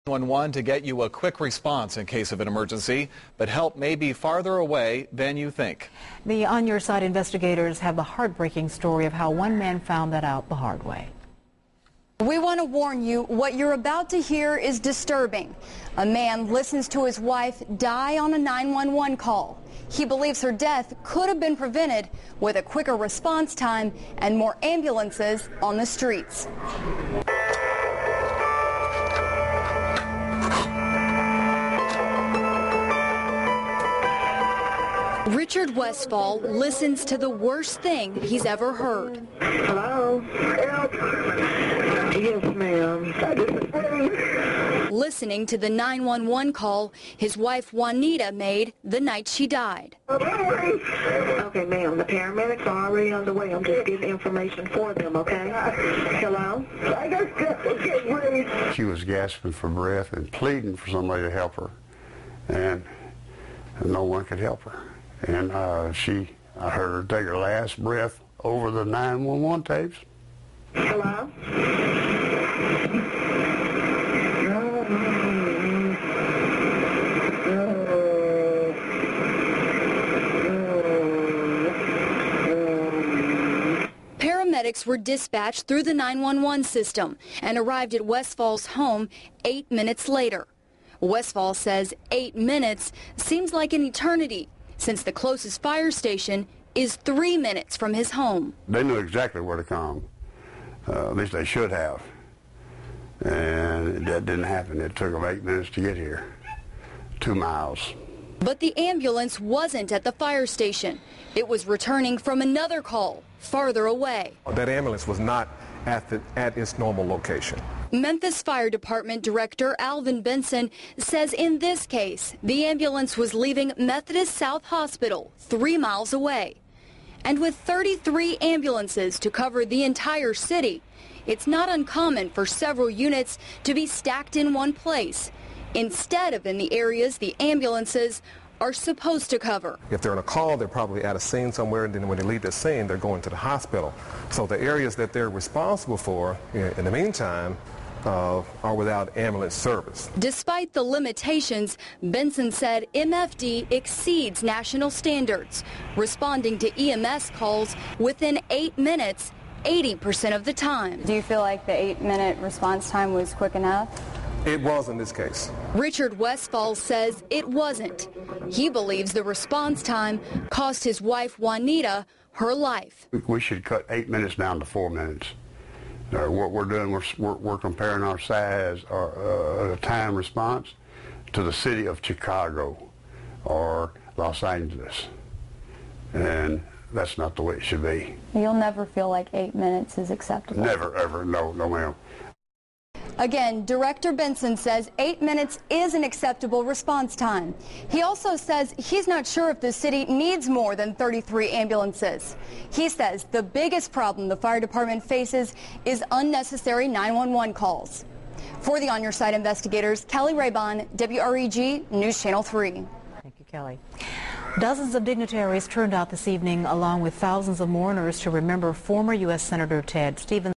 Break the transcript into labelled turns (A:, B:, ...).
A: 911 to get you a quick response in case of an emergency, but help may be farther away than you think.
B: The On Your Side investigators have the heartbreaking story of how one man found that out the hard way.
C: We want to warn you, what you're about to hear is disturbing. A man listens to his wife die on a 911 call. He believes her death could have been prevented with a quicker response time and more ambulances on the streets. Richard Westfall listens to the worst thing he's ever heard.
D: Hello? Help? Yes, ma'am.
C: Listening to the 911 call his wife Juanita made the night she died.
D: Okay, ma'am. The paramedics are already on the way. I'm just getting information for them, okay? Hello?
E: She was gasping for breath and pleading for somebody to help her, and no one could help her. And I heard her take her last breath over the 911 tapes.
D: Hello?
C: Paramedics were dispatched through the 911 system and arrived at Westfall's home 8 minutes later. Westfall says 8 minutes seems like an eternity, since the closest fire station is 3 minutes from his home.
E: They knew exactly where to come. At least they should have. And that didn't happen. It took them 8 minutes to get here. 2 miles.
C: But the ambulance wasn't at the fire station. It was returning from another call farther away.
F: That ambulance was not at its normal location.
C: Memphis Fire Department Director Alvin Benson says in this case, the ambulance was leaving Methodist South Hospital 3 miles away. And with 33 ambulances to cover the entire city, it's not uncommon for several units to be stacked in one place, instead of in the areas the ambulances are supposed to cover.
F: If they're on a call, they're probably at a scene somewhere, and then when they leave the scene, they're going to the hospital. So the areas that they're responsible for, in the meantime, are without ambulance service.
C: Despite the limitations, Benson said MFD exceeds national standards, responding to EMS calls within 8 minutes, 80% of the time.
G: Do you feel like the 8-minute response time was quick enough?
F: It was in this case.
C: Richard Westfall says it wasn't. He believes the response time cost his wife Juanita her life.
E: We should cut 8 minutes down to 4 minutes. What we're doing, we're comparing our size, our time response, to the city of Chicago or Los Angeles, and that's not the way it should be.
G: You'll never feel like 8 minutes is acceptable.
E: Never, ever, no, ma'am.
C: Again, Director Benson says 8 minutes is an acceptable response time. He also says he's not sure if the city needs more than 33 ambulances. He says the biggest problem the fire department faces is unnecessary 911 calls. For the On Your Side investigators, Kelly Raybon, WREG News Channel 3.
B: Thank you, Kelly. Dozens of dignitaries turned out this evening along with thousands of mourners to remember former U.S. Senator Ted Stevens.